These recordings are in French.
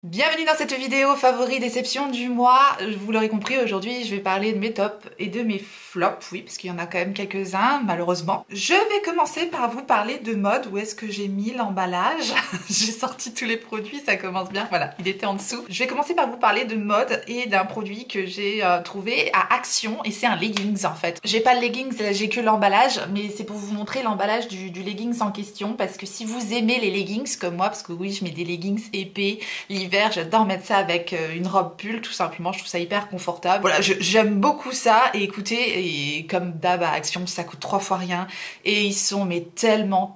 Bienvenue dans cette vidéo favori déception du mois. Vous l'aurez compris, aujourd'hui je vais parler de mes tops et de mes flops, oui, parce qu'il y en a quand même quelques-uns malheureusement. Je vais commencer par vous parler de mode, où est-ce que j'ai mis l'emballage. J'ai sorti tous les produits, ça commence bien, voilà, il était en dessous. Je vais commencer par vous parler de mode et d'un produit que j'ai trouvé à Action, et c'est un leggings en fait. J'ai pas le leggings, j'ai que l'emballage, mais c'est pour vous montrer l'emballage du leggings en question, parce que si vous aimez les leggings comme moi, parce que oui, je mets des leggings épais, j'adore mettre ça avec une robe pull, tout simplement, je trouve ça hyper confortable. Voilà, j'aime beaucoup ça, et écoutez, et comme d'hab à Action, ça coûte 3 fois rien, et ils sont mais tellement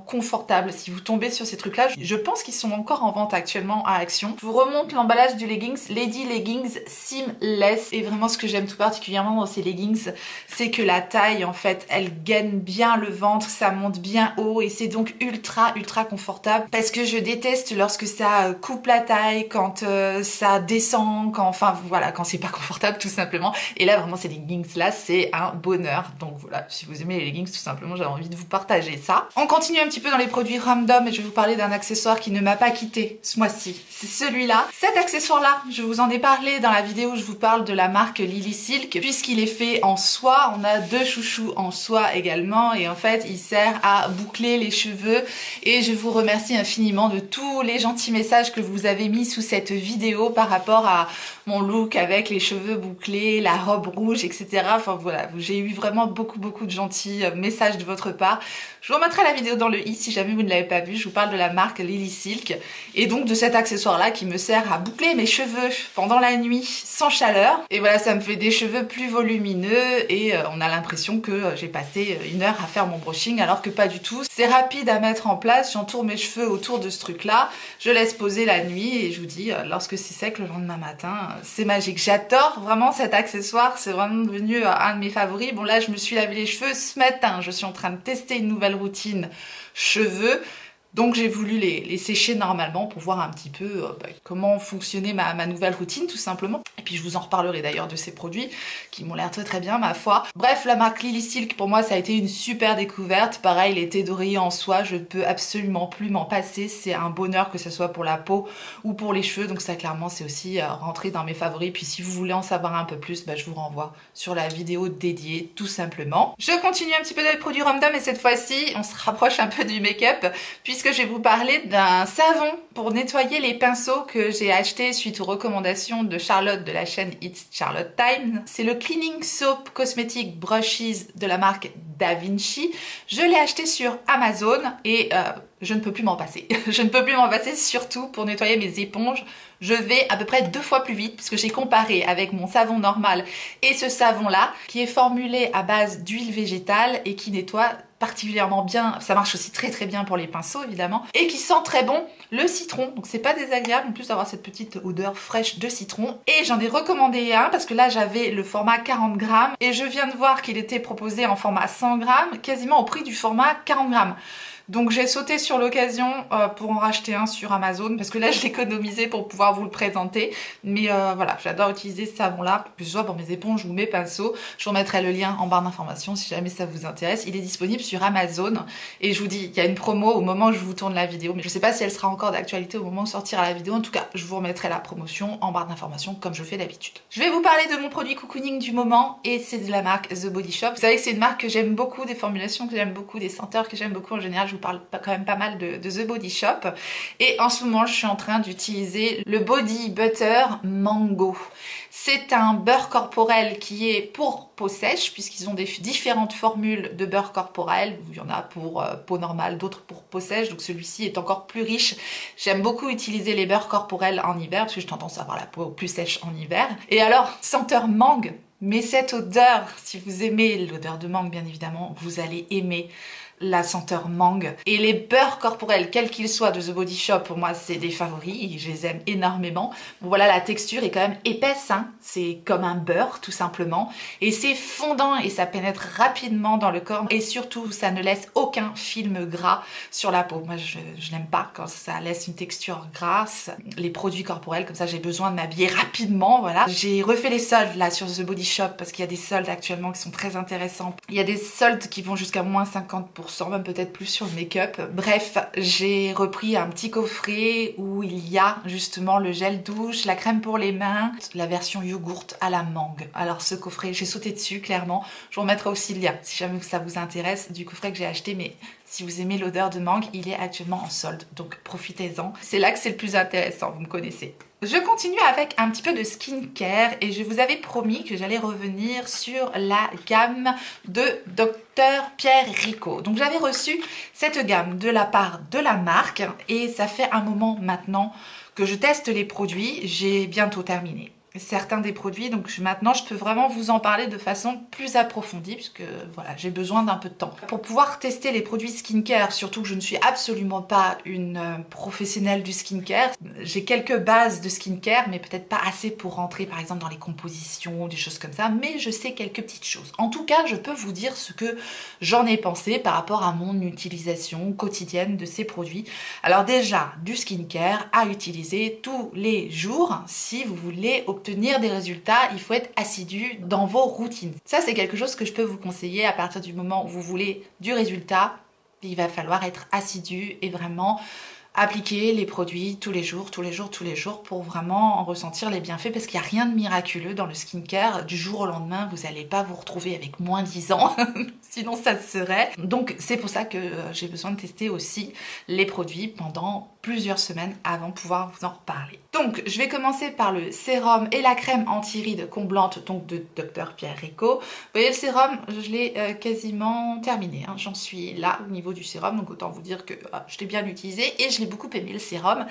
confortables. Si vous tombez sur ces trucs-là, je pense qu'ils sont encore en vente actuellement à Action. Je vous remonte l'emballage du leggings, Lady Leggings Seamless, et vraiment ce que j'aime tout particulièrement dans ces leggings, c'est que la taille, en fait, elle gaine bien le ventre, ça monte bien haut, et c'est donc ultra confortable, parce que je déteste lorsque ça coupe la taille, quand ça descend, enfin voilà, quand c'est pas confortable tout simplement. Et là vraiment ces leggings là c'est un bonheur. Donc voilà, si vous aimez les leggings tout simplement, j'avais envie de vous partager ça. On continue un petit peu dans les produits random, et je vais vous parler d'un accessoire qui ne m'a pas quitté ce mois-ci. C'est celui-là. Cet accessoire là, je vous en ai parlé dans la vidéo où je vous parle de la marque Lily Silk, puisqu'il est fait en soie. On a deux chouchous en soie également, et en fait il sert à boucler les cheveux, et je vous remercie infiniment de tous les gentils messages que vous avez mis sous cette vidéo par rapport à mon look avec les cheveux bouclés, la robe rouge, etc. Enfin voilà, j'ai eu vraiment beaucoup de gentils messages de votre part. Je vous remettrai la vidéo dans le i si jamais vous ne l'avez pas vue. Je vous parle de la marque Lily Silk, et donc de cet accessoire là qui me sert à boucler mes cheveux pendant la nuit sans chaleur. Et voilà, ça me fait des cheveux plus volumineux, et on a l'impression que j'ai passé une heure à faire mon brushing, alors que pas du tout. C'est rapide à mettre en place, j'entoure mes cheveux autour de ce truc là, je laisse poser la nuit, et je vous dis, lorsque c'est sec le lendemain matin, c'est magique. J'adore vraiment cet accessoire, c'est vraiment devenu un de mes favoris. Bon là je me suis lavé les cheveux ce matin, je suis en train de tester une nouvelle routine cheveux. Donc j'ai voulu les sécher normalement pour voir un petit peu comment fonctionnait ma nouvelle routine tout simplement. Et puis je vous en reparlerai d'ailleurs de ces produits qui m'ont l'air très bien ma foi. Bref, la marque Lily Silk pour moi ça a été une super découverte. Pareil, les thés d'oreiller en soie, je ne peux absolument plus m'en passer. C'est un bonheur que ce soit pour la peau ou pour les cheveux. Donc ça clairement c'est aussi rentré dans mes favoris. Puis si vous voulez en savoir un peu plus, je vous renvoie sur la vidéo dédiée tout simplement. Je continue un petit peu dans les produits random, et cette fois-ci on se rapproche un peu du make-up, puisque je vais vous parler d'un savon pour nettoyer les pinceaux que j'ai acheté suite aux recommandations de Charlotte de la chaîne It's Charlotte Time. C'est le Cleaning Soap Cosmetic Brushes de la marque Da Vinci. Je l'ai acheté sur Amazon, et je ne peux plus m'en passer. Je ne peux plus m'en passer, surtout pour nettoyer mes éponges. Je vais à peu près 2 fois plus vite, puisque j'ai comparé avec mon savon normal et ce savon-là, qui est formulé à base d'huile végétale et qui nettoie particulièrement bien. Ça marche aussi très bien pour les pinceaux évidemment, et qui sent très bon le citron. Donc c'est pas désagréable en plus d'avoir cette petite odeur fraîche de citron. Et j'en ai recommandé un parce que là j'avais le format 40 grammes, et je viens de voir qu'il était proposé en format 100 grammes, quasiment au prix du format 40 grammes. Donc j'ai sauté sur l'occasion pour en racheter un sur Amazon, parce que là je l'économisais pour pouvoir vous le présenter. Mais voilà, j'adore utiliser ce savon là, que ce soit pour mes éponges ou mes pinceaux. Je vous remettrai le lien en barre d'informations si jamais ça vous intéresse. Il est disponible sur Amazon, et je vous dis, il y a une promo au moment où je vous tourne la vidéo, mais je sais pas si elle sera encore d'actualité au moment où sortira la vidéo. En tout cas, je vous remettrai la promotion en barre d'informations comme je fais d'habitude. Je vais vous parler de mon produit cocooning du moment, et c'est de la marque The Body Shop. Vous savez que c'est une marque que j'aime beaucoup, des formulations que j'aime beaucoup, des senteurs que j'aime beaucoup en général. Je vous parle quand même pas mal de The Body Shop, et en ce moment je suis en train d'utiliser le Body Butter Mango. C'est un beurre corporel qui est pour peau sèche, puisqu'ils ont des différentes formules de beurre corporel. Il y en a pour peau normale, d'autres pour peau sèche, donc celui-ci est encore plus riche. J'aime beaucoup utiliser les beurres corporels en hiver, parce que j'ai tendance à avoir la peau plus sèche en hiver. Et alors, senteur mangue, mais cette odeur, si vous aimez l'odeur de mangue bien évidemment, vous allez aimer la senteur mangue. Et les beurres corporels, quels qu'ils soient, de The Body Shop, pour moi c'est des favoris, je les aime énormément. Bon voilà, la texture est quand même épaisse, hein. C'est comme un beurre tout simplement, et c'est fondant, et ça pénètre rapidement dans le corps, et surtout ça ne laisse aucun film gras sur la peau. Moi je n'aime pas quand ça laisse une texture grasse. Les produits corporels comme ça, j'ai besoin de m'habiller rapidement, voilà. J'ai refait les soldes là sur The Body Shop, parce qu'il y a des soldes actuellement qui sont très intéressants. Il y a des soldes qui vont jusqu'à moins 50%, 30%, même peut-être plus sur le make-up. Bref, j'ai repris un petit coffret où il y a justement le gel douche, la crème pour les mains, la version yogourt à la mangue. Alors ce coffret, j'ai sauté dessus clairement. Je vous remettrai aussi le lien si jamais ça vous intéresse du coffret que j'ai acheté, mais si vous aimez l'odeur de mangue, il est actuellement en solde, donc profitez-en. C'est là que c'est le plus intéressant, vous me connaissez. Je continue avec un petit peu de skincare et je vous avais promis que j'allais revenir sur la gamme de Dr Pierre Rico. Donc j'avais reçu cette gamme de la part de la marque et ça fait un moment maintenant que je teste les produits. J'ai bientôt terminé certains des produits, donc maintenant je peux vraiment vous en parler de façon plus approfondie puisque voilà, j'ai besoin d'un peu de temps pour pouvoir tester les produits skincare, surtout que je ne suis absolument pas une professionnelle du skincare. J'ai quelques bases de skincare mais peut-être pas assez pour rentrer par exemple dans les compositions, des choses comme ça, mais je sais quelques petites choses. En tout cas, je peux vous dire ce que j'en ai pensé par rapport à mon utilisation quotidienne de ces produits. Alors déjà, du skincare à utiliser tous les jours si vous voulez obtenir des résultats, il faut être assidu dans vos routines. Ça, c'est quelque chose que je peux vous conseiller à partir du moment où vous voulez du résultat. Il va falloir être assidu et vraiment appliquer les produits tous les jours pour vraiment en ressentir les bienfaits parce qu'il n'y a rien de miraculeux dans le skincare. Du jour au lendemain, vous n'allez pas vous retrouver avec moins 10 ans, sinon ça se serait. Donc c'est pour ça que j'ai besoin de tester aussi les produits pendant plusieurs semaines avant de pouvoir vous en reparler. Donc je vais commencer par le sérum et la crème anti-rides comblante donc de Dr Pierre Rico. Vous voyez le sérum, je l'ai quasiment terminé, hein. J'en suis là au niveau du sérum, donc autant vous dire que je l'ai bien utilisé et je l'ai beaucoup aimé le sérum.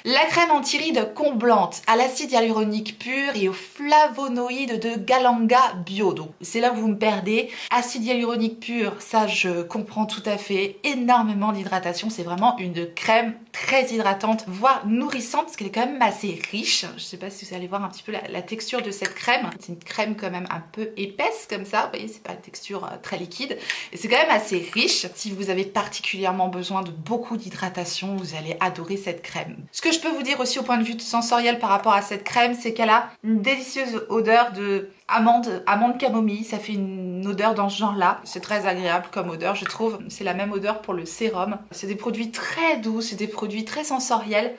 La crème anti-rides comblante à l'acide hyaluronique pur et aux flavonoïdes de Galanga Bio. Donc c'est là où vous me perdez. Acide hyaluronique pur, ça je comprends tout à fait. Énormément d'hydratation, c'est vraiment une crème très hydratante, voire nourrissante parce qu'elle est quand même assez riche. Je sais pas si vous allez voir un petit peu la texture de cette crème. C'est une crème quand même un peu épaisse comme ça. Vous voyez, c'est pas une texture très liquide. Et c'est quand même assez riche. Si vous avez particulièrement besoin de beaucoup d'hydratation, vous allez adorer cette crème. Ce que je peux vous dire aussi au point de vue sensoriel par rapport à cette crème, c'est qu'elle a une délicieuse odeur de amande camomille. Ça fait une odeur dans ce genre-là. C'est très agréable comme odeur, je trouve. C'est la même odeur pour le sérum. C'est des produits très doux, c'est des produits très sensoriels.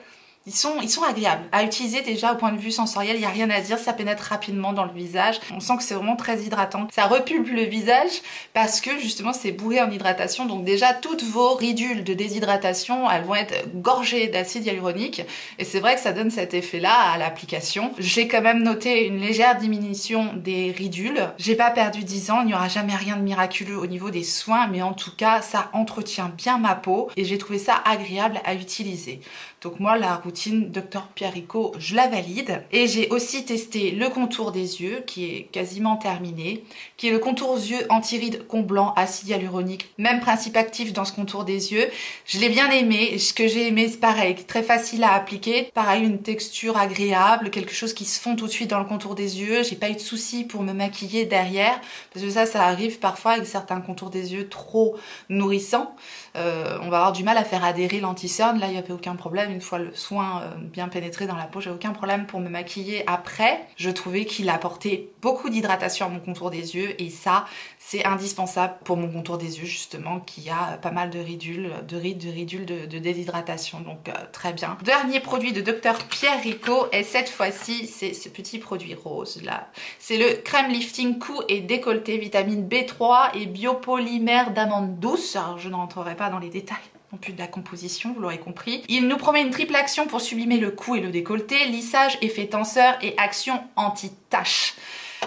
Ils sont agréables à utiliser déjà au point de vue sensoriel, il n'y a rien à dire, ça pénètre rapidement dans le visage. On sent que c'est vraiment très hydratant. Ça repulpe le visage parce que justement c'est bourré en hydratation. Donc déjà toutes vos ridules de déshydratation, elles vont être gorgées d'acide hyaluronique. Et c'est vrai que ça donne cet effet-là à l'application. J'ai quand même noté une légère diminution des ridules. J'ai pas perdu 10 ans, il n'y aura jamais rien de miraculeux au niveau des soins, mais en tout cas ça entretient bien ma peau et j'ai trouvé ça agréable à utiliser. Donc moi, la routine Dr Pierre Rico, je la valide. Et j'ai aussi testé le contour des yeux, qui est quasiment terminé, qui est le contour aux yeux anti-rides comblant, acide hyaluronique. Même principe actif dans ce contour des yeux. Je l'ai bien aimé. Ce que j'ai aimé, c'est pareil, très facile à appliquer. Pareil, une texture agréable, quelque chose qui se fond tout de suite dans le contour des yeux. J'ai pas eu de soucis pour me maquiller derrière, parce que ça arrive parfois avec certains contours des yeux trop nourrissants. On va avoir du mal à faire adhérer l'anti-cerne. Là, il n'y avait aucun problème. Une fois le soin bien pénétré dans la peau, j'ai aucun problème pour me maquiller après. Je trouvais qu'il apportait beaucoup d'hydratation à mon contour des yeux et ça, c'est indispensable pour mon contour des yeux justement qui a pas mal de ridules, de déshydratation. Donc très bien. Dernier produit de Dr Pierre Rico et cette fois-ci, c'est ce petit produit rose là. C'est le crème lifting cou et décolleté vitamine B3 et biopolymère d'amande douce. Alors, je ne rentrerai pas dans les détails non plus de la composition, vous l'aurez compris. Il nous promet une triple action pour sublimer le cou et le décolleté, lissage, effet tenseur et action anti-tache.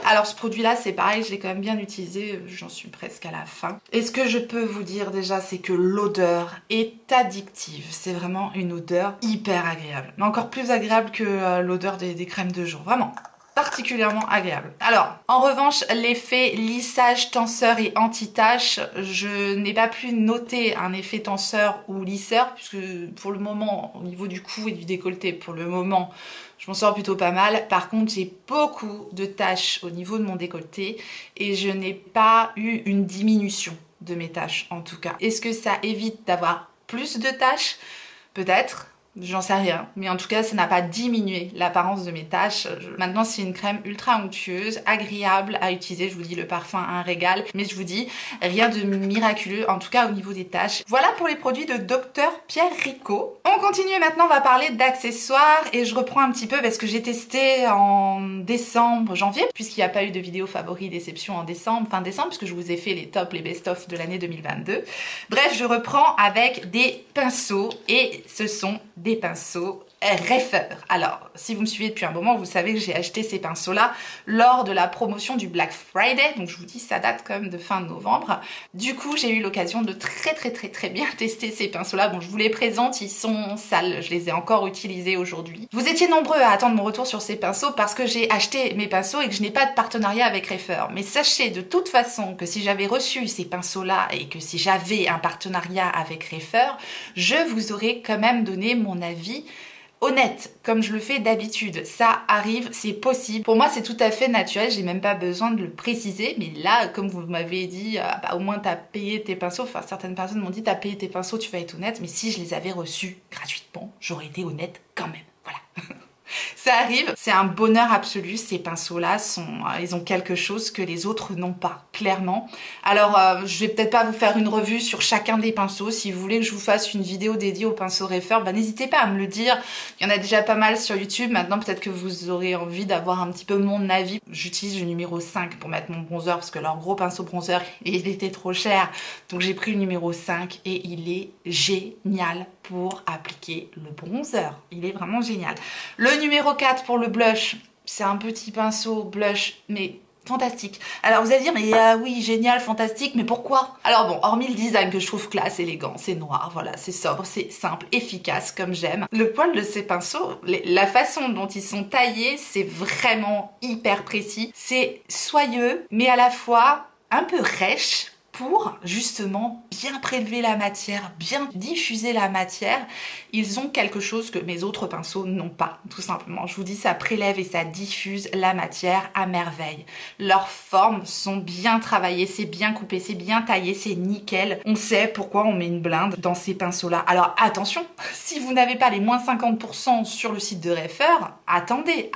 Alors ce produit-là, c'est pareil, je l'ai quand même bien utilisé, j'en suis presque à la fin. Et ce que je peux vous dire déjà, c'est que l'odeur est addictive. C'est vraiment une odeur hyper agréable. Mais encore plus agréable que l'odeur des crèmes de jour, vraiment. Particulièrement agréable. Alors, en revanche, l'effet lissage, tenseur et anti-tache, je n'ai pas pu noter un effet tenseur ou lisseur, puisque pour le moment, au niveau du cou et du décolleté, pour le moment, je m'en sors plutôt pas mal. Par contre, j'ai beaucoup de taches au niveau de mon décolleté et je n'ai pas eu une diminution de mes taches, en tout cas. Est-ce que ça évite d'avoir plus de taches? Peut-être. J'en sais rien, mais en tout cas ça n'a pas diminué l'apparence de mes taches. Maintenant c'est une crème ultra onctueuse, agréable à utiliser, je vous dis le parfum a un régal, mais je vous dis rien de miraculeux en tout cas au niveau des taches. Voilà pour les produits de Dr Pierre Rico. On continue maintenant, on va parler d'accessoires et je reprends un petit peu parce que j'ai testé en décembre, janvier, puisqu'il n'y a pas eu de vidéo favori déception en décembre, fin décembre, puisque je vous ai fait les tops, les best-of de l'année 2022. Bref, je reprends avec des pinceaux et ce sont des pinceaux Refer. Alors, si vous me suivez depuis un moment, vous savez que j'ai acheté ces pinceaux-là lors de la promotion du Black Friday. Donc, je vous dis, ça date quand même de fin novembre. Du coup, j'ai eu l'occasion de très bien tester ces pinceaux-là. Bon, je vous les présente, ils sont sales. Je les ai encore utilisés aujourd'hui. Vous étiez nombreux à attendre mon retour sur ces pinceaux parce que j'ai acheté mes pinceaux et que je n'ai pas de partenariat avec Refer. Mais sachez de toute façon que si j'avais reçu ces pinceaux-là et que si j'avais un partenariat avec Refer, je vous aurais quand même donné mon avis honnête, comme je le fais d'habitude. Ça arrive, c'est possible. Pour moi, c'est tout à fait naturel, j'ai même pas besoin de le préciser. Mais là, comme vous m'avez dit, bah, au moins t'as payé tes pinceaux. Enfin, certaines personnes m'ont dit, t'as payé tes pinceaux, tu vas être honnête. Mais si je les avais reçus gratuitement, j'aurais été honnête quand même. Voilà. Ça arrive, c'est un bonheur absolu, ces pinceaux-là, ils ont quelque chose que les autres n'ont pas, clairement. Alors, je vais peut-être pas vous faire une revue sur chacun des pinceaux. Si vous voulez que je vous fasse une vidéo dédiée aux pinceaux Refer, bah, n'hésitez pas à me le dire. Il y en a déjà pas mal sur YouTube. Maintenant, peut-être que vous aurez envie d'avoir un petit peu mon avis. J'utilise le numéro 5 pour mettre mon bronzer parce que leur gros pinceau bronzer, il était trop cher. Donc, j'ai pris le numéro 5 et il est génial pour appliquer le bronzer. Il est vraiment génial. Le numéro 4 pour le blush, c'est un petit pinceau blush, mais fantastique. Alors vous allez dire, mais oui, génial, fantastique, mais pourquoi? Alors bon, hormis le design que je trouve classe, élégant, c'est noir, voilà, c'est sobre, c'est simple, efficace, comme j'aime. Le poil de ces pinceaux, la façon dont ils sont taillés, c'est vraiment hyper précis. C'est soyeux, mais à la fois un peu rêche, pour justement bien prélever la matière, bien diffuser la matière. Ils ont quelque chose que mes autres pinceaux n'ont pas, tout simplement. Je vous dis, ça prélève et ça diffuse la matière à merveille. Leurs formes sont bien travaillées, c'est bien coupé, c'est bien taillé, c'est nickel. On sait pourquoi on met une blinde dans ces pinceaux-là. Alors attention, si vous n'avez pas les moins 50% sur le site de Refer, attendez,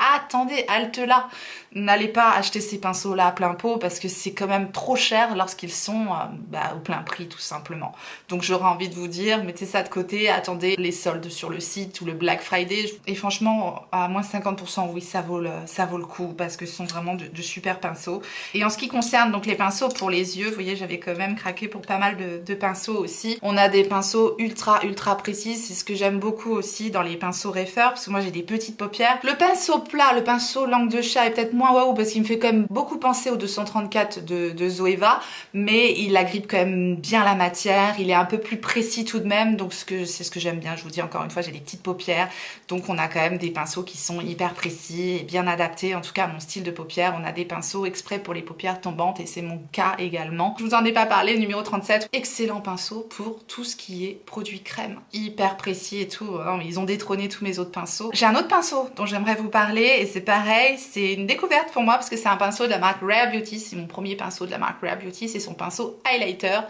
halte là. N'allez pas acheter ces pinceaux-là à plein pot parce que c'est quand même trop cher lorsqu'ils sont au plein prix, tout simplement. Donc j'aurais envie de vous dire, mettez ça de côté, attendez les soldes sur le site ou le Black Friday. Et franchement, à moins 50%, oui, ça vaut le coup parce que ce sont vraiment de super pinceaux. Et en ce qui concerne donc les pinceaux pour les yeux, vous voyez, j'avais quand même craqué pour pas mal de pinceaux aussi. On a des pinceaux ultra précis. C'est ce que j'aime beaucoup aussi dans les pinceaux Refer parce que moi j'ai des petites paupières. Le pinceau plat, le pinceau langue de chat est peut-être moins waouh parce qu'il me fait quand même beaucoup penser au 234 de Zoeva, mais il agrippe quand même bien la matière, il est un peu plus précis tout de même, donc c'est ce que j'aime bien. Je vous dis encore une fois, j'ai des petites paupières, donc on a quand même des pinceaux qui sont hyper précis et bien adaptés, en tout cas à mon style de paupières. On a des pinceaux exprès pour les paupières tombantes et c'est mon cas également. Je vous en ai pas parlé, le numéro 37, excellent pinceau pour tout ce qui est produit crème, hyper précis et tout. Non, mais ils ont détrôné tous mes autres pinceaux. J'ai un autre pinceau dont j'aimerais vous parler et c'est pareil, c'est une découverte pour moi parce que c'est un pinceau de la marque Rare Beauty, c'est mon premier pinceau de la marque Rare Beauty, c'est son pinceau highlighter.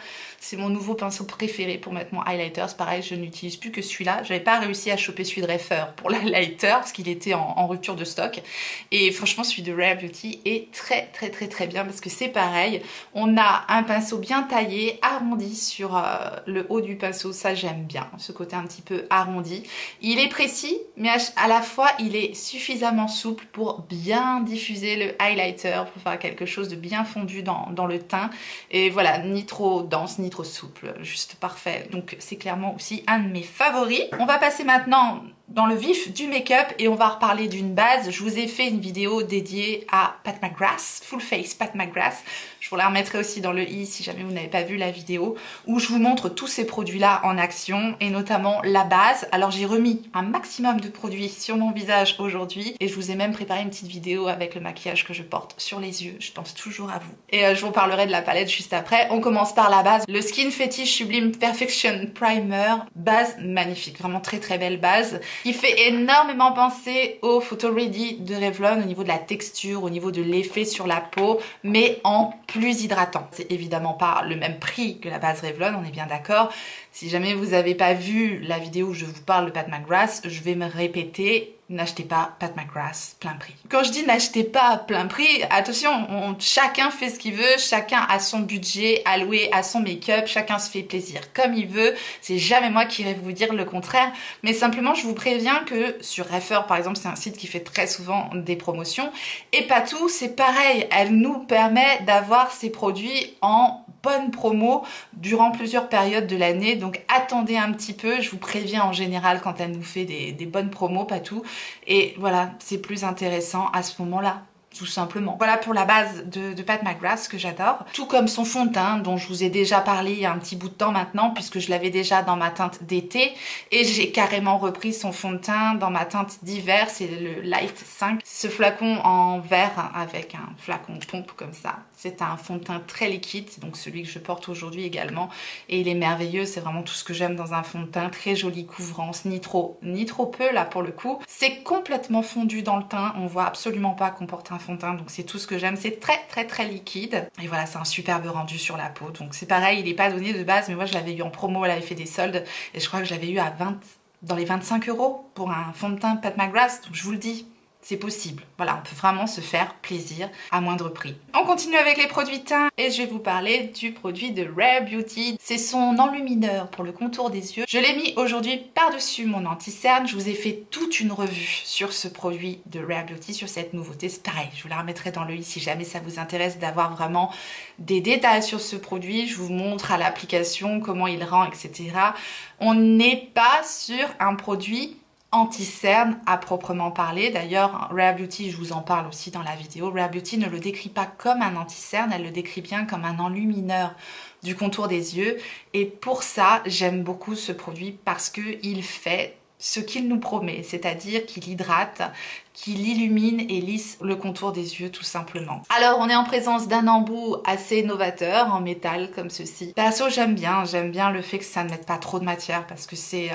C'est mon nouveau pinceau préféré pour mettre mon highlighter. C'est pareil, je n'utilise plus que celui-là. J'avais pas réussi à choper celui de Refer pour l'highlighter parce qu'il était en rupture de stock. Et franchement, celui de Rare Beauty est très bien parce que c'est pareil. On a un pinceau bien taillé, arrondi sur le haut du pinceau. Ça, j'aime bien, ce côté un petit peu arrondi. Il est précis, mais à la fois, il est suffisamment souple pour bien diffuser le highlighter, pour faire quelque chose de bien fondu dans le teint. Et voilà, ni trop dense, ni trop souple, juste parfait. Donc c'est clairement aussi un de mes favoris. On va passer maintenant dans le vif du make-up et on va reparler d'une base. Je vous ai fait une vidéo dédiée à Pat McGrath, Full Face Pat McGrath. Je vous la remettrai aussi dans le i si jamais vous n'avez pas vu la vidéo, où je vous montre tous ces produits-là en action et notamment la base. Alors j'ai remis un maximum de produits sur mon visage aujourd'hui et je vous ai même préparé une petite vidéo avec le maquillage que je porte sur les yeux. Je pense toujours à vous. Et je vous parlerai de la palette juste après. On commence par la base. Le Skin Fetish Sublime Perfection Primer. Base magnifique, vraiment très belle base. Il fait énormément penser au Photo Ready de Revlon au niveau de la texture, au niveau de l'effet sur la peau, mais en plus hydratant. C'est évidemment pas le même prix que la base Revlon, on est bien d'accord. Si jamais vous n'avez pas vu la vidéo où je vous parle de Pat McGrath, je vais me répéter. N'achetez pas Pat McGrath plein prix. Quand je dis n'achetez pas plein prix, attention, chacun fait ce qu'il veut, chacun a son budget alloué à son make-up, chacun se fait plaisir comme il veut. C'est jamais moi qui irai vous dire le contraire, mais simplement je vous préviens que sur Refer par exemple, c'est un site qui fait très souvent des promotions, et Patou c'est pareil, elle nous permet d'avoir ces produits en bonne promo durant plusieurs périodes de l'année, donc attendez un petit peu, je vous préviens en général quand elle nous fait des bonnes promos, Patou, et voilà, c'est plus intéressant à ce moment-là. Tout simplement. Voilà pour la base de Pat McGrath que j'adore. Tout comme son fond de teint dont je vous ai déjà parlé il y a un petit bout de temps maintenant puisque je l'avais déjà dans ma teinte d'été et j'ai carrément repris son fond de teint dans ma teinte d'hiver, c'est le Light 5. Ce flacon en verre avec un flacon pompe comme ça. C'est un fond de teint très liquide, donc celui que je porte aujourd'hui également et il est merveilleux, c'est vraiment tout ce que j'aime dans un fond de teint, très jolie couvrance, ni trop peu là pour le coup. C'est complètement fondu dans le teint, on voit absolument pas qu'on porte un fond de teint, donc c'est tout ce que j'aime, c'est très liquide et voilà, c'est un superbe rendu sur la peau, donc c'est pareil, il est pas donné de base mais moi je l'avais eu en promo, elle avait fait des soldes et je crois que je l'avais eu à dans les 25 € pour un fond de teint Pat McGrath, donc je vous le dis, c'est possible. Voilà, on peut vraiment se faire plaisir à moindre prix. On continue avec les produits teint et je vais vous parler du produit de Rare Beauty. C'est son enlumineur pour le contour des yeux. Je l'ai mis aujourd'hui par-dessus mon anti-cerne. Je vous ai fait toute une revue sur ce produit de Rare Beauty, sur cette nouveauté. C'est pareil, je vous la remettrai dans le i si jamais ça vous intéresse d'avoir vraiment des détails sur ce produit. Je vous montre à l'application comment il rend, etc. On n'est pas sur un produit anti-cerne à proprement parler. D'ailleurs, Rare Beauty, je vous en parle aussi dans la vidéo, Rare Beauty ne le décrit pas comme un anti-cerne, elle le décrit bien comme un enlumineur du contour des yeux. Et pour ça, j'aime beaucoup ce produit parce qu'il fait ce qu'il nous promet, c'est-à-dire qu'il hydrate, qu'il illumine et lisse le contour des yeux tout simplement. Alors on est en présence d'un embout assez novateur en métal comme ceci. Perso j'aime bien le fait que ça ne mette pas trop de matière parce que c'est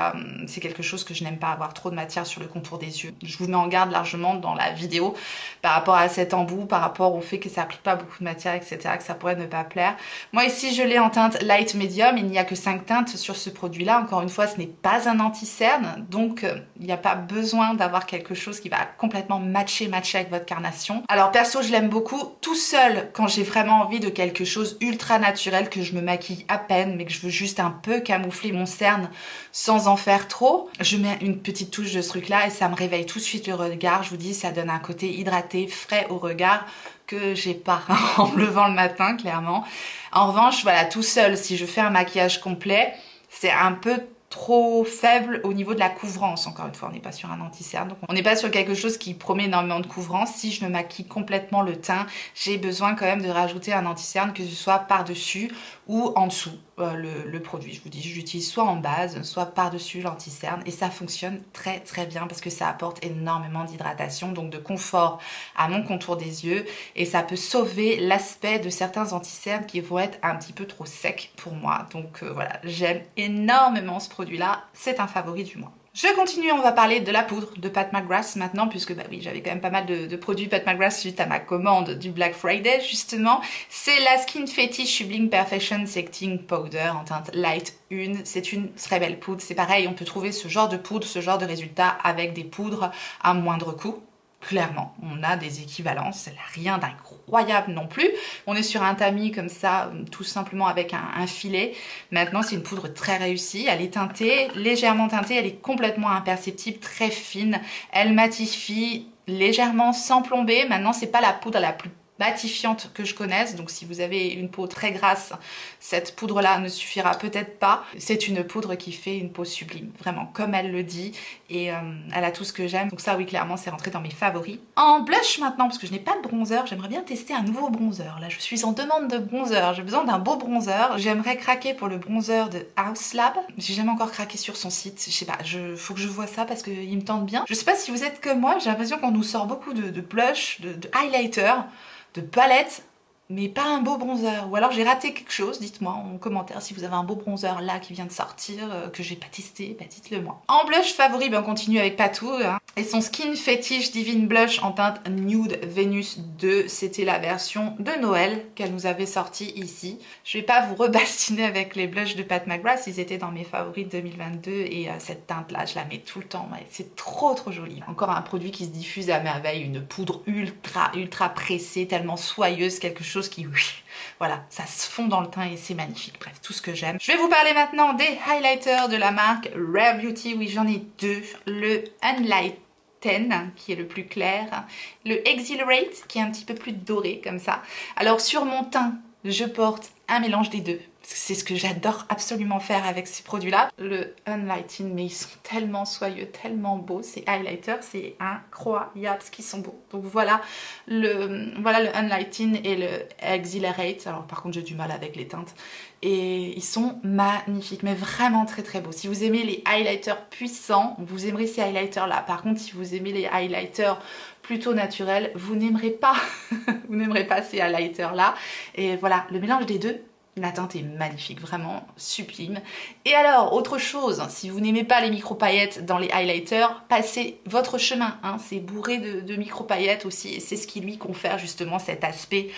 quelque chose que je n'aime pas, avoir trop de matière sur le contour des yeux. Je vous mets en garde largement dans la vidéo par rapport à cet embout, par rapport au fait que ça applique pas beaucoup de matière, etc., que ça pourrait ne pas plaire. Moi ici je l'ai en teinte light medium, il n'y a que 5 teintes sur ce produit là, encore une fois ce n'est pas un anti-cerne, donc il n'y a pas besoin d'avoir quelque chose qui va complètement matcher avec votre carnation. Alors perso je l'aime beaucoup tout seul quand j'ai vraiment envie de quelque chose ultra naturel, que je me maquille à peine mais que je veux juste un peu camoufler mon cerne sans en faire trop. Je mets une petite touche de ce truc là et ça me réveille tout de suite le regard. Je vous dis, ça donne un côté hydraté, frais au regard que j'ai pas en me levant le matin clairement. En revanche voilà, tout seul si je fais un maquillage complet c'est un peu trop faible au niveau de la couvrance. Encore une fois, on n'est pas sur un anti-cerne, donc on n'est pas sur quelque chose qui promet énormément de couvrance. Si je me maquille complètement le teint, j'ai besoin quand même de rajouter un anti-cerne, que ce soit par-dessus ou en dessous le produit. Je vous dis, je l'utilise soit en base, soit par-dessus l'anti-cerne et ça fonctionne très bien parce que ça apporte énormément d'hydratation, donc de confort à mon contour des yeux et ça peut sauver l'aspect de certains anti-cernes qui vont être un petit peu trop secs pour moi. Donc voilà, j'aime énormément ce produit-là, c'est un favori du mois. Je continue, on va parler de la poudre de Pat McGrath maintenant, puisque bah oui, j'avais quand même pas mal de produits Pat McGrath suite à ma commande du Black Friday justement. C'est la Skin Fetish Bling Perfection Setting Powder en teinte Light 1. C'est une très belle poudre, c'est pareil, on peut trouver ce genre de poudre, ce genre de résultat avec des poudres à moindre coût. Clairement, on a des équivalences, rien d'incroyable non plus. On est sur un tamis comme ça, tout simplement avec un filet. Maintenant, c'est une poudre très réussie. Elle est teintée, légèrement teintée, elle est complètement imperceptible, très fine. Elle matifie légèrement sans plomber. Maintenant, c'est pas la poudre la plus matifiante que je connaisse, donc si vous avez une peau très grasse, cette poudre là ne suffira peut-être pas. C'est une poudre qui fait une peau sublime, vraiment comme elle le dit, et elle a tout ce que j'aime, donc ça oui, clairement c'est rentré dans mes favoris. En blush maintenant, parce que je n'ai pas de bronzer, j'aimerais bien tester un nouveau bronzer. Là je suis en demande de bronzer, j'ai besoin d'un beau bronzer. J'aimerais craquer pour le bronzer de House Lab, j'ai jamais encore craqué sur son site, je sais pas, faut que je vois ça parce qu'il me tente bien. Je sais pas si vous êtes comme moi, j'ai l'impression qu'on nous sort beaucoup de blush, de highlighter, de palette, mais pas un beau bronzer. Ou alors j'ai raté quelque chose, dites-moi en commentaire si vous avez un beau bronzer là qui vient de sortir, que j'ai pas testé, bah dites-le moi. En blush favori, ben on continue avec Patou, hein. Et son Skin Fetish Divine Blush en teinte Nude Venus 2, c'était la version de Noël qu'elle nous avait sortie ici. Je vais pas vous rebastiner avec les blushs de Pat McGrath, ils étaient dans mes favoris de 2022 et cette teinte là, je la mets tout le temps, c'est trop joli. Encore un produit qui se diffuse à merveille, une poudre ultra pressée, tellement soyeuse, quelque chose qui, voilà, ça se fond dans le teint et c'est magnifique. Bref, tout ce que j'aime. Je vais vous parler maintenant des highlighters de la marque Rare Beauty. Oui, j'en ai deux. Le Unlight 10 qui est le plus clair, le Exhilarate qui est un petit peu plus doré comme ça. Alors sur mon teint, je porte un mélange des deux. C'est ce que j'adore absolument faire avec ces produits-là. Le Unlighting, mais ils sont tellement soyeux, tellement beaux. Ces highlighters, c'est incroyable ce qu'ils sont beaux. Donc voilà le Unlighting et le Exhilarate. Alors par contre, j'ai du mal avec les teintes. Et ils sont magnifiques, mais vraiment très beaux. Si vous aimez les highlighters puissants, vous aimerez ces highlighters-là. Par contre, si vous aimez les highlighters plutôt naturels, vous n'aimerez pas, vous n'aimerez pas ces highlighters-là. Et voilà, le mélange des deux. La teinte est magnifique, vraiment sublime. Et alors, autre chose, si vous n'aimez pas les micro-paillettes dans les highlighters, passez votre chemin, hein. C'est bourré de micro-paillettes aussi, et c'est ce qui lui confère justement cet aspect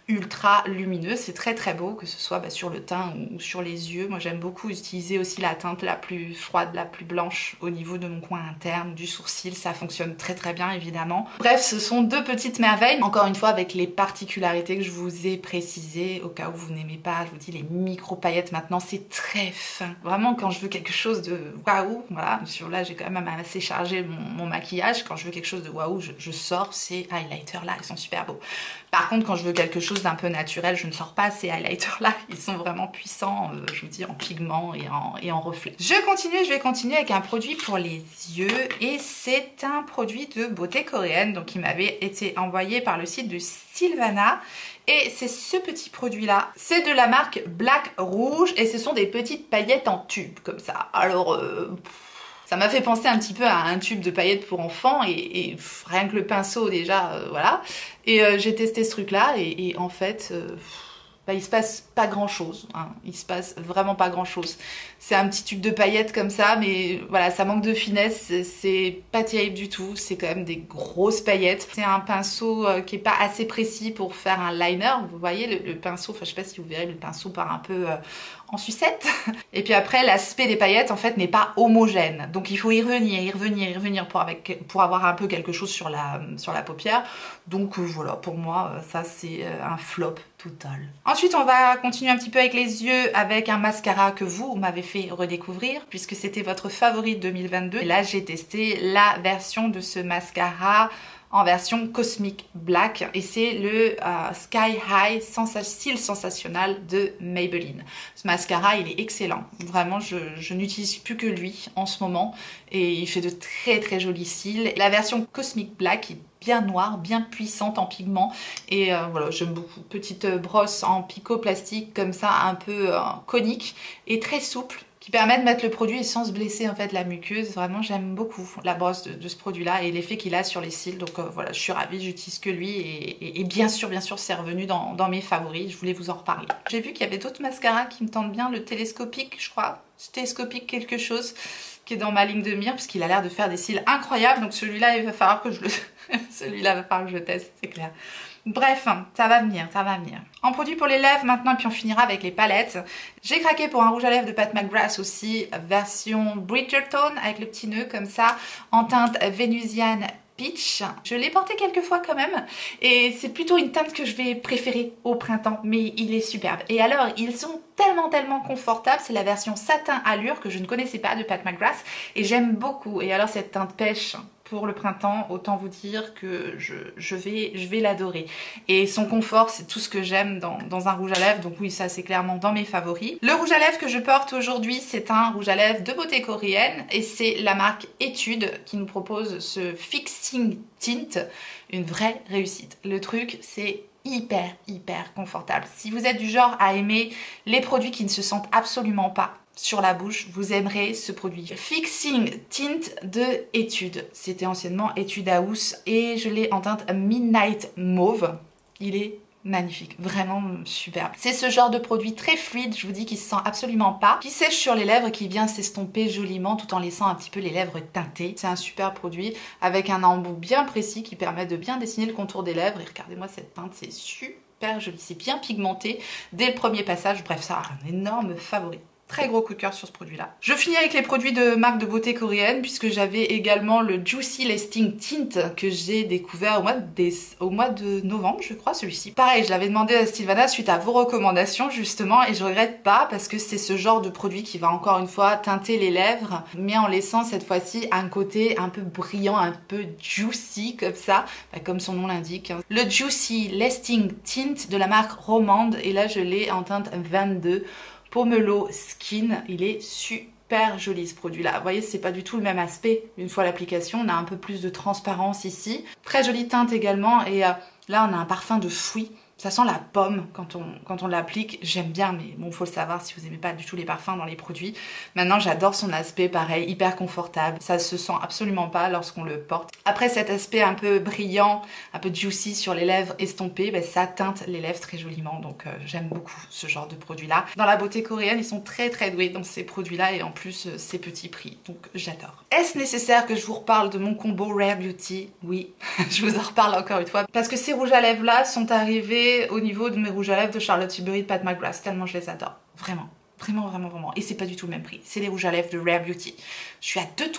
ultra lumineux. C'est très beau, que ce soit sur le teint ou sur les yeux. Moi j'aime beaucoup utiliser aussi la teinte la plus froide, la plus blanche au niveau de mon coin interne, du sourcil. Ça fonctionne très bien évidemment. Bref, ce sont deux petites merveilles. Encore une fois avec les particularités que je vous ai précisées au cas où vous n'aimez pas. Je vous dis, les micro paillettes maintenant c'est très fin. Vraiment quand je veux quelque chose de waouh, voilà. Sur là j'ai quand même assez chargé mon maquillage. Quand je veux quelque chose de waouh, je sors ces highlighters là, ils sont super beaux. Par contre quand je veux quelque chose d'un peu naturel, je ne sors pas ces highlighters là, ils sont vraiment puissants, je vous dis, en pigments et en reflets. Je vais continuer avec un produit pour les yeux et c'est un produit de beauté coréenne, donc il m'avait été envoyé par le site de Sylvana et c'est ce petit produit là, c'est de la marque Black Rouge et ce sont des petites paillettes en tube comme ça. Alors ça m'a fait penser un petit peu à un tube de paillettes pour enfants et rien que le pinceau déjà, voilà. Et j'ai testé ce truc là et en fait, il se passe pas grand chose, hein. Il se passe vraiment pas grand chose. C'est un petit tube de paillettes comme ça, mais voilà, ça manque de finesse, c'est pas terrible du tout, c'est quand même des grosses paillettes. C'est un pinceau qui est pas assez précis pour faire un liner, vous voyez le pinceau, enfin je sais pas si vous verrez, le pinceau part un peu en sucette. Et puis après, l'aspect des paillettes en fait n'est pas homogène, donc il faut y revenir pour avoir un peu quelque chose sur la paupière. Donc voilà, pour moi ça c'est un flop total. Ensuite on va continuer un petit peu avec les yeux avec un mascara que vous m'avez fait redécouvrir puisque c'était votre favori de 2022. Et là j'ai testé la version de ce mascara en version Cosmic Black et c'est le Sky High Style Sensationnel de Maybelline. Ce mascara il est excellent, vraiment je n'utilise plus que lui en ce moment et il fait de très jolis cils. La version Cosmic Black est bien noire, bien puissante en pigments et voilà, j'aime beaucoup. Petite brosse en picot plastique comme ça, un peu conique et très souple, qui permet de mettre le produit sans se blesser en fait la muqueuse. Vraiment j'aime beaucoup la brosse de ce produit là et l'effet qu'il a sur les cils. Donc voilà, je suis ravie, j'utilise que lui et bien sûr c'est revenu dans mes favoris, je voulais vous en reparler. J'ai vu qu'il y avait d'autres mascaras qui me tentent bien, le télescopique je crois, télescopique quelque chose, qui est dans ma ligne de mire parce qu'il a l'air de faire des cils incroyables. Donc celui-là il va falloir que je le celui-là va falloir que je le teste, c'est clair. Bref, ça va venir. En produit pour les lèvres maintenant, puis on finira avec les palettes. J'ai craqué pour un rouge à lèvres de Pat McGrath aussi, version Bridgerton, avec le petit nœud comme ça, en teinte vénusienne Peach. Je l'ai porté quelques fois quand même, et c'est plutôt une teinte que je vais préférer au printemps, mais il est superbe. Et alors, ils sont tellement confortables, c'est la version satin allure que je ne connaissais pas de Pat McGrath, et j'aime beaucoup. Et alors cette teinte pêche pour le printemps, autant vous dire que je vais l'adorer. Et son confort, c'est tout ce que j'aime dans un rouge à lèvres, donc oui, ça c'est clairement dans mes favoris. Le rouge à lèvres que je porte aujourd'hui, c'est un rouge à lèvres de beauté coréenne, et c'est la marque Etude qui nous propose ce Fixing Tint, une vraie réussite. Le truc, c'est hyper confortable. Si vous êtes du genre à aimer les produits qui ne se sentent absolument pas sur la bouche, vous aimerez ce produit. Fixing Tint de Etude. C'était anciennement Etude House et je l'ai en teinte Midnight Mauve. Il est magnifique, vraiment superbe. C'est ce genre de produit très fluide, je vous dis, qui se sent absolument pas, qui sèche sur les lèvres, qui vient s'estomper joliment tout en laissant un petit peu les lèvres teintées. C'est un super produit avec un embout bien précis qui permet de bien dessiner le contour des lèvres. Et regardez-moi cette teinte, c'est super joli, c'est bien pigmenté dès le premier passage. Bref, ça a un énorme favori. Très gros coup de cœur sur ce produit-là. Je finis avec les produits de marque de beauté coréenne puisque j'avais également le Juicy Lasting Tint que j'ai découvert au mois de novembre, je crois, celui-ci. Pareil, je l'avais demandé à Sylvana suite à vos recommandations justement et je regrette pas parce que c'est ce genre de produit qui va encore une fois teinter les lèvres mais en laissant cette fois-ci un côté un peu brillant, un peu juicy comme ça, comme son nom l'indique. Le Juicy Lasting Tint de la marque Romande et là je l'ai en teinte 22. Pomelo Skin, il est super joli ce produit là. Vous voyez, c'est pas du tout le même aspect. Une fois l'application, on a un peu plus de transparence ici. Très jolie teinte également et là on a un parfum de fruits. Ça sent la pomme quand on l'applique. J'aime bien, mais bon, faut le savoir si vous aimez pas du tout les parfums dans les produits. Maintenant, j'adore son aspect, pareil, hyper confortable. Ça se sent absolument pas lorsqu'on le porte. Après cet aspect un peu brillant, un peu juicy sur les lèvres estompées, ben, ça teinte les lèvres très joliment. Donc, j'aime beaucoup ce genre de produit-là. Dans la beauté coréenne, ils sont très très doués dans ces produits-là et en plus, c'est petit prix. Donc, j'adore. Est-ce nécessaire que je vous reparle de mon combo Rare Beauty? Oui, je vous en reparle encore une fois. Parce que ces rouges à lèvres-là sont arrivés au niveau de mes rouges à lèvres de Charlotte Tilbury de Pat McGrath, tellement je les adore, vraiment, vraiment, vraiment, vraiment. Et c'est pas du tout le même prix, c'est les rouges à lèvres de Rare Beauty. Je suis à deux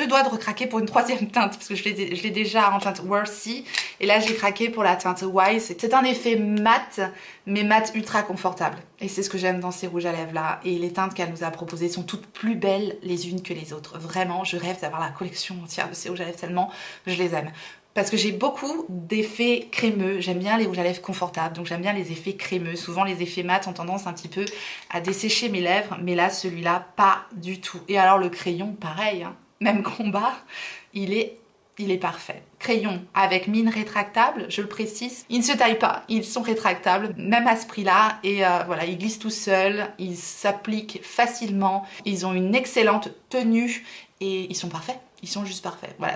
doigts de recraquer pour une troisième teinte, parce que je l'ai déjà en teinte Worthy, et là j'ai craqué pour la teinte Wise. C'est un effet mat, mais mat ultra confortable. Et c'est ce que j'aime dans ces rouges à lèvres là, et les teintes qu'elle nous a proposées sont toutes plus belles les unes que les autres. Vraiment, je rêve d'avoir la collection entière de ces rouges à lèvres tellement je les aime. Parce que j'ai beaucoup d'effets crémeux, j'aime bien les rouges à lèvres confortables, donc j'aime bien les effets crémeux. Souvent les effets mat ont tendance un petit peu à dessécher mes lèvres, mais là celui-là pas du tout. Et alors le crayon, pareil, hein, même combat, il est parfait. Crayon avec mine rétractable, je le précise. Ils ne se taillent pas, ils sont rétractables, même à ce prix-là. Et voilà, ils glissent tout seuls, ils s'appliquent facilement, ils ont une excellente tenue et ils sont parfaits. Ils sont juste parfaits. Voilà,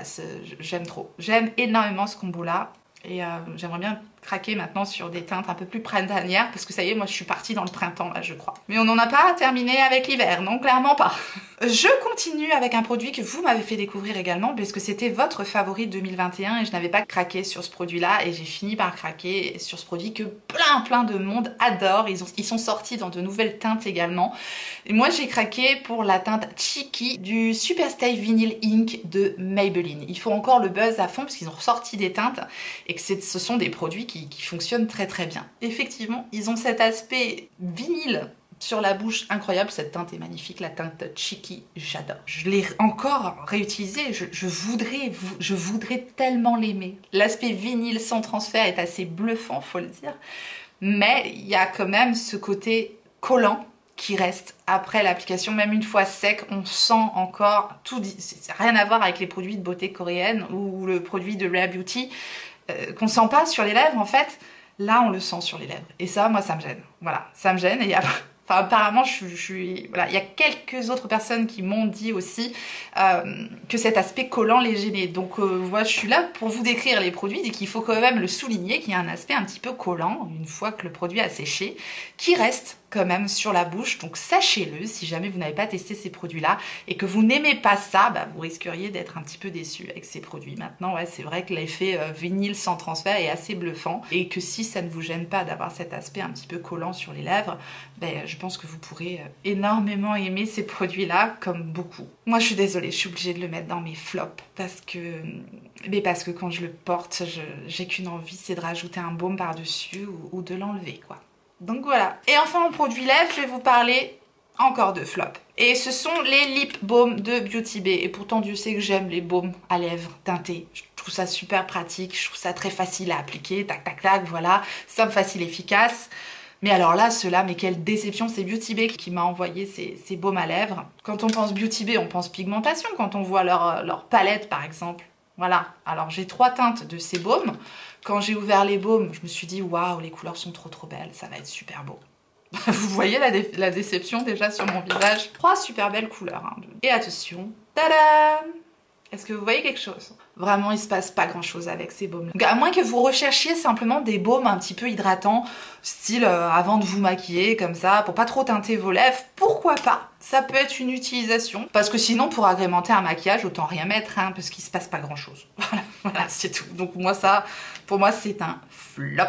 j'aime trop. J'aime énormément ce combo-là. Et j'aimerais bien craquer maintenant sur des teintes un peu plus printanières parce que ça y est, moi je suis partie dans le printemps là, je crois. Mais on n'en a pas terminé avec l'hiver, non, clairement pas. Je continue avec un produit que vous m'avez fait découvrir également parce que c'était votre favori 2021 et je n'avais pas craqué sur ce produit-là et j'ai fini par craquer sur ce produit que plein de monde adore. Ils sont sortis dans de nouvelles teintes également. Et moi j'ai craqué pour la teinte Cheeky du Superstay Vinyl Ink de Maybelline. Il faut encore le buzz à fond parce qu'ils ont ressorti des teintes et que ce sont des produits qui fonctionnent très bien. Effectivement, ils ont cet aspect vinyle sur la bouche incroyable. Cette teinte est magnifique, la teinte Cheeky, j'adore. Je l'ai encore réutilisée, je voudrais tellement l'aimer. L'aspect vinyle sans transfert est assez bluffant, faut le dire, mais il y a quand même ce côté collant qui reste après l'application, même une fois sec, on sent encore tout, ça n'a rien à voir avec les produits de beauté coréenne ou le produit de Rare Beauty, qu'on sent pas sur les lèvres en fait, là on le sent sur les lèvres. Et ça, moi ça me gêne. Voilà, ça me gêne. Et enfin, apparemment, voilà, il y a quelques autres personnes qui m'ont dit aussi que cet aspect collant les gênait. Donc moi je suis là pour vous décrire les produits et qu'il faut quand même le souligner qu'il y a un aspect un petit peu collant une fois que le produit a séché, qui reste quand même sur la bouche. Donc sachez-le, si jamais vous n'avez pas testé ces produits-là et que vous n'aimez pas ça, bah, vous risqueriez d'être un petit peu déçu avec ces produits. Maintenant, ouais, c'est vrai que l'effet vinyle sans transfert est assez bluffant et que si ça ne vous gêne pas d'avoir cet aspect un petit peu collant sur les lèvres, ben, je pense que vous pourrez énormément aimer ces produits-là, comme beaucoup. Moi, je suis désolée, je suis obligée de le mettre dans mes flops parce que quand je le porte, j'ai qu'une envie, c'est de rajouter un baume par-dessus ou de l'enlever, quoi. Donc voilà. Et enfin en produit lèvres, je vais vous parler encore de flop. Et ce sont les lip balm de Beauty Bay. Et pourtant Dieu sait que j'aime les baumes à lèvres teintés. Je trouve ça super pratique, je trouve ça très facile à appliquer, tac tac tac, voilà, simple, facile, efficace. Mais alors là, ceux-là, mais quelle déception, c'est Beauty Bay qui m'a envoyé ces baumes à lèvres. Quand on pense Beauty Bay, on pense pigmentation, quand on voit leur palette par exemple. Voilà, alors j'ai 3 teintes de ces baumes. Quand j'ai ouvert les baumes, je me suis dit waouh, les couleurs sont trop belles, ça va être super beau. Vous voyez la déception déjà sur mon visage. 3 super belles couleurs. Hein. Et attention, tadam! Est-ce que vous voyez quelque chose? Vraiment, il se passe pas grand chose avec ces baumes là. À moins que vous recherchiez simplement des baumes un petit peu hydratants, style avant de vous maquiller, comme ça, pour pas trop teinter vos lèvres, pourquoi pas? Ça peut être une utilisation. Parce que sinon, pour agrémenter un maquillage, autant rien mettre, hein, parce qu'il se passe pas grand chose. Voilà, c'est tout. Donc moi, ça, pour moi, c'est un flop.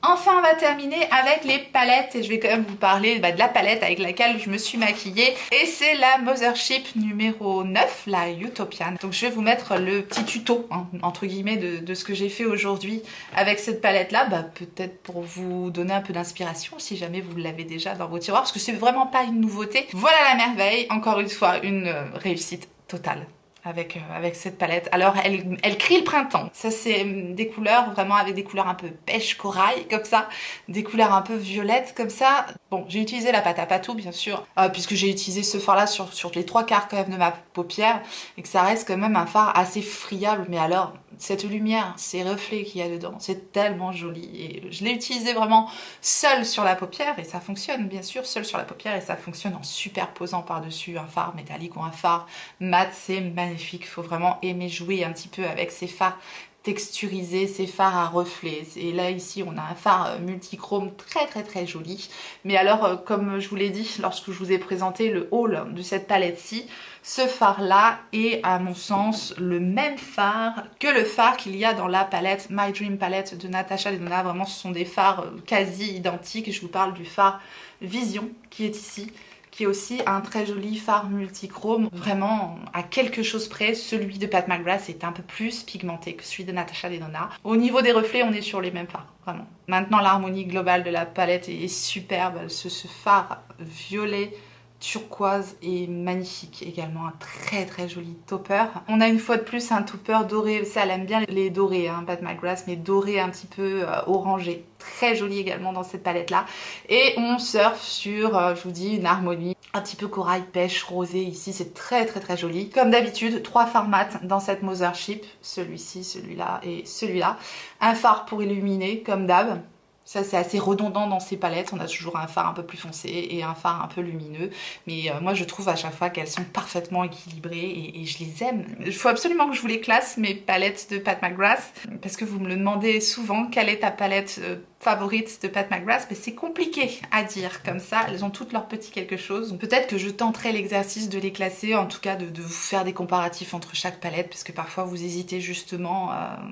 Enfin, on va terminer avec les palettes et je vais quand même vous parler de la palette avec laquelle je me suis maquillée. Et c'est la Mothership numéro 9, la Utopian. Donc je vais vous mettre le petit tuto, hein, entre guillemets, de ce que j'ai fait aujourd'hui avec cette palette-là. Peut-être pour vous donner un peu d'inspiration si jamais vous l'avez déjà dans vos tiroirs, parce que c'est vraiment pas une nouveauté. Voilà la merveille, encore une fois, une réussite totale. Avec cette palette. Alors elle crie le printemps. Ça c'est des couleurs vraiment avec des couleurs un peu pêche corail comme ça, des couleurs un peu violettes comme ça. Bon, j'ai utilisé la pâte à patou bien sûr, puisque j'ai utilisé ce fard là sur les 3/4 quand même de ma paupière et que ça reste quand même un fard assez friable. Mais alors cette lumière, ces reflets qu'il y a dedans, c'est tellement joli et je l'ai utilisé vraiment seul sur la paupière et ça fonctionne bien sûr, seul sur la paupière et ça fonctionne en superposant par-dessus un fard métallique ou un fard mat, c'est magnifique. Il faut vraiment aimer jouer un petit peu avec ces fards texturisés, ces fards à reflets. Et là ici on a un fard multichrome très joli. Mais alors comme je vous l'ai dit lorsque je vous ai présenté le haul de cette palette-ci, ce fard là est à mon sens le même fard que le fard qu'il y a dans la palette My Dream Palette de Natasha Denona. Vraiment ce sont des fards quasi identiques. Je vous parle du fard Vision qui est ici, qui est aussi un très joli fard multichrome, vraiment à quelque chose près. Celui de Pat McGrath est un peu plus pigmenté que celui de Natasha Denona. Au niveau des reflets, on est sur les mêmes fards, vraiment. Maintenant, l'harmonie globale de la palette est superbe. Ce fard violet turquoise est magnifique, également un très joli topper. On a une fois de plus un topper doré, ça elle aime bien les dorés, hein, Pat McGrath, mais doré un petit peu orangé, très joli également dans cette palette là. Et on surfe sur, je vous dis, une harmonie un petit peu corail, pêche, rosé ici, c'est très joli. Comme d'habitude, 3 fards mat dans cette Mothership, celui-ci, celui-là et celui-là. Un fard pour illuminer comme d'hab. Ça c'est assez redondant dans ces palettes, on a toujours un fard un peu plus foncé et un fard un peu lumineux. Mais moi je trouve à chaque fois qu'elles sont parfaitement équilibrées et je les aime. Il faut absolument que je vous les classe, mes palettes de Pat McGrath, parce que vous me le demandez souvent, quelle est ta palette favorite de Pat McGrath, mais c'est compliqué à dire comme ça, elles ont toutes leur petit quelque chose. Peut-être que je tenterai l'exercice de les classer, en tout cas de vous faire des comparatifs entre chaque palette, parce que parfois vous hésitez justement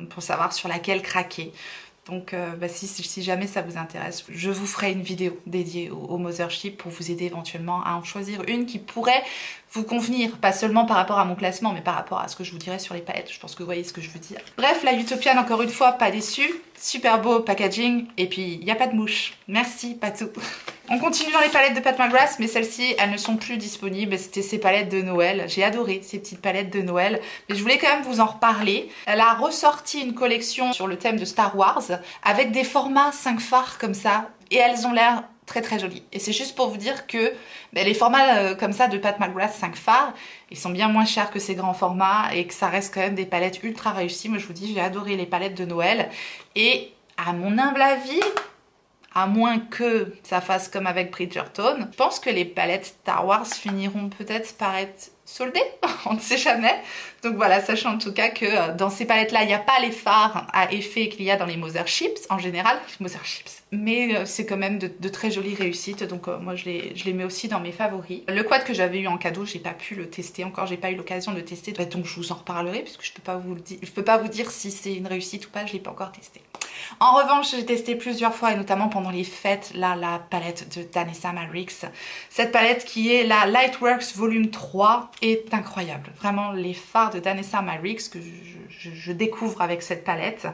pour savoir sur laquelle craquer. Donc si jamais ça vous intéresse, je vous ferai une vidéo dédiée au Mothership pour vous aider éventuellement à en choisir une qui pourrait vous convenir, pas seulement par rapport à mon classement, mais par rapport à ce que je vous dirais sur les palettes. Je pense que vous voyez ce que je veux dire. Bref, la Utopian, encore une fois, pas déçue. Super beau packaging, et puis il n'y a pas de mouche. Merci, Patou. On continue dans les palettes de Pat McGrath, mais celles-ci, elles ne sont plus disponibles. C'était ces palettes de Noël. J'ai adoré ces petites palettes de Noël, mais je voulais quand même vous en reparler. Elle a ressorti une collection sur le thème de Star Wars, avec des formats 5 fards comme ça, et elles ont l'air très jolies. Et c'est juste pour vous dire que les formats comme ça de Pat McGrath 5 fards, ils sont bien moins chers que ces grands formats et que ça reste quand même des palettes ultra réussies. Moi je vous dis, j'ai adoré les palettes de Noël et à mon humble avis, à moins que ça fasse comme avec Bridgerton, je pense que les palettes Star Wars finiront peut-être par être soldées, on ne sait jamais. Donc voilà, sachez en tout cas que dans ces palettes là, il n'y a pas les fards à effet qu'il y a dans les Motherships en général, mais c'est quand même de très jolies réussites, donc moi je les mets aussi dans mes favoris. Le quad que j'avais eu en cadeau, j'ai pas pu le tester encore, j'ai pas eu l'occasion de le tester, donc je vous en reparlerai puisque je peux pas vous dire si c'est une réussite ou pas, je l'ai pas encore testé. En revanche, j'ai testé plusieurs fois et notamment pendant les fêtes, là, la palette de Danessa Myricks. Cette palette qui est la Lightworks Volume 3 est incroyable. Vraiment, les fards de Danessa Myricks que je découvre avec cette palette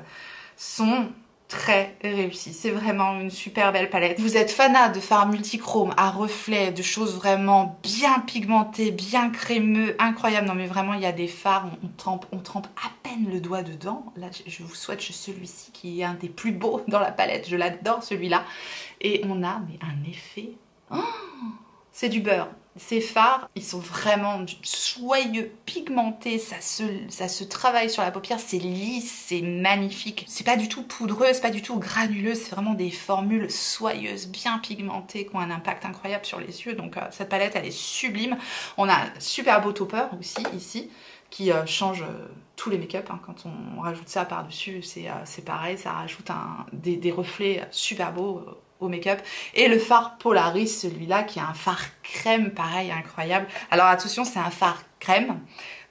sont très réussis. C'est vraiment une super belle palette. Vous êtes fanat de fards multichrome à reflets, de choses vraiment bien pigmentées, bien crémeux, incroyable. Non mais vraiment, il y a des fards, on trempe à peine le doigt dedans. Là, je vous souhaite celui-ci qui est un des plus beaux dans la palette. Je l'adore celui-là. Et on a mais un effet... Oh, c'est du beurre. Ces fards, ils sont vraiment soyeux, pigmentés, ça se travaille sur la paupière, c'est lisse, c'est magnifique. C'est pas du tout poudreux, c'est pas du tout granuleux, c'est vraiment des formules soyeuses, bien pigmentées, qui ont un impact incroyable sur les yeux. Donc cette palette, elle est sublime. On a un super beau topper aussi, ici, qui change tous les make-up. Hein. Quand on rajoute ça par-dessus, c'est pareil, ça rajoute des reflets super beaux au make-up. Et le fard Polaris, celui-là qui est un fard crème, pareil, incroyable. Alors attention, c'est un fard crème.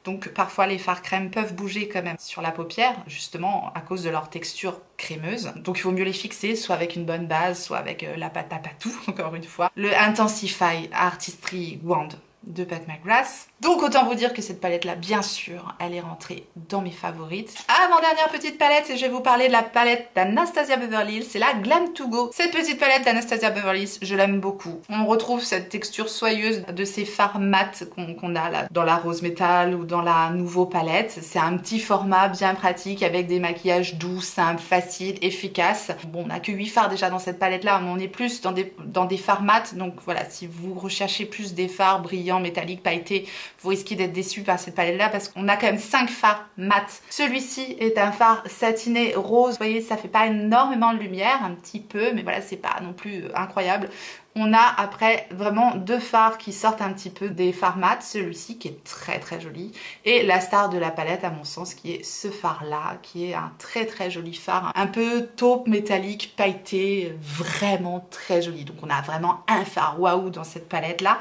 Donc parfois les fards crème peuvent bouger quand même sur la paupière, justement à cause de leur texture crémeuse. Donc il vaut mieux les fixer, soit avec une bonne base, soit avec la pâte à patou, encore une fois. Le Intensify Artistry Wand de Pat McGrath. Donc autant vous dire que cette palette là, bien sûr, elle est rentrée dans mes favorites. Avant-dernière petite palette, et je vais vous parler de la palette d'Anastasia Beverly Hills, c'est la Glam To Go. Cette petite palette d'Anastasia Beverly Hills, je l'aime beaucoup. On retrouve cette texture soyeuse de ces fards mat qu'on a là dans la rose métal ou dans la nouveau palette. C'est un petit format bien pratique avec des maquillages doux, simples, faciles, efficaces. Bon, on n'a que 8 fards déjà dans cette palette là, mais on est plus dans des fards mat. Donc voilà, si vous recherchez plus des fards brillants, métalliques, pailletés, vous risquez d'être déçu par cette palette là parce qu'on a quand même 5 fards mat. Celui-ci est un fard satiné rose, vous voyez, ça fait pas énormément de lumière, un petit peu, mais voilà, c'est pas non plus incroyable. On a après vraiment 2 fards qui sortent un petit peu des fards mat, celui-ci qui est très très joli, et la star de la palette à mon sens qui est ce fard là, qui est un très très joli fard, un peu taupe métallique, pailleté, vraiment très joli. Donc on a vraiment un fard waouh dans cette palette là.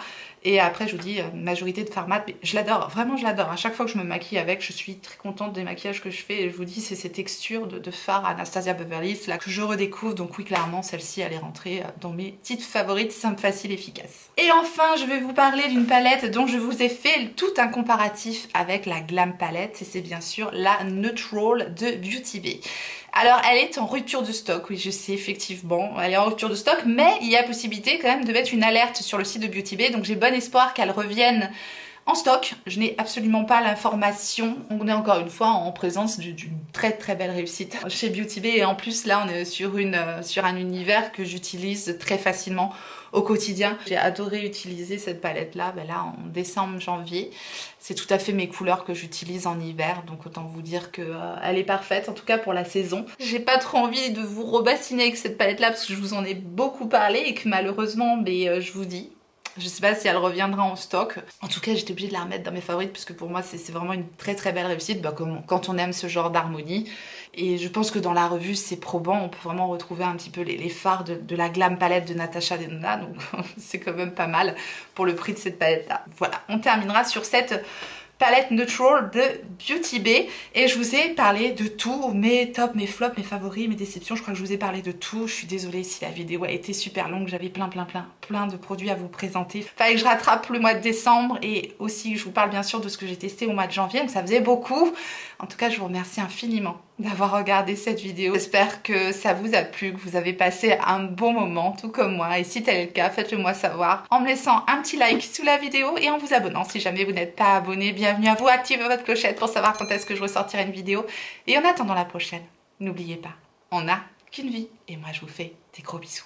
Et après je vous dis, majorité de fard mat, mais je l'adore, vraiment je l'adore. À chaque fois que je me maquille avec, je suis très contente des maquillages que je fais. Et je vous dis, c'est ces textures de fard Anastasia Beverly Hills là que je redécouvre. Donc oui, clairement, celle-ci, elle est rentrée dans mes petites favorites, simple, facile, efficace. Et enfin, je vais vous parler d'une palette dont je vous ai fait tout un comparatif avec la Glam Palette. Et c'est bien sûr la Neutral de Beauty Bay. Alors elle est en rupture de stock, oui je sais effectivement, elle est en rupture de stock, mais il y a possibilité quand même de mettre une alerte sur le site de Beauty Bay, donc j'ai bon espoir qu'elle revienne en stock. Je n'ai absolument pas l'information, on est encore une fois en présence d'une très très belle réussite chez Beauty Bay, et en plus là on est sur un univers que j'utilise très facilement au quotidien. J'ai adoré utiliser cette palette là, là en décembre, janvier. C'est tout à fait mes couleurs que j'utilise en hiver, donc autant vous dire que elle est parfaite, en tout cas pour la saison. J'ai pas trop envie de vous rebassiner avec cette palette là parce que je vous en ai beaucoup parlé et que malheureusement, je vous dis, je sais pas si elle reviendra en stock. En tout cas, j'étais obligée de la remettre dans mes favorites parce que pour moi, c'est vraiment une très très belle réussite quand on aime ce genre d'harmonie. Et je pense que dans la revue, c'est probant. On peut vraiment retrouver un petit peu les fards de la Glam Palette de Natasha Denona. Donc c'est quand même pas mal pour le prix de cette palette-là. Voilà, on terminera sur cette palette Neutral de Beauty Bay, et je vous ai parlé de tout, mes tops, mes flops, mes favoris, mes déceptions. Je crois que je vous ai parlé de tout. Je suis désolée si la vidéo a été super longue, j'avais plein de produits à vous présenter. Fallait que je rattrape le mois de décembre, et aussi je vous parle bien sûr de ce que j'ai testé au mois de janvier, donc ça faisait beaucoup. En tout cas, je vous remercie infiniment d'avoir regardé cette vidéo. J'espère que ça vous a plu, que vous avez passé un bon moment, tout comme moi. Et si tel est le cas, faites-le moi savoir en me laissant un petit like sous la vidéo et en vous abonnant si jamais vous n'êtes pas abonné. Bienvenue à vous, activez votre clochette pour savoir quand est-ce que je ressortirai une vidéo. Et en attendant la prochaine, n'oubliez pas, on n'a qu'une vie. Et moi, je vous fais des gros bisous.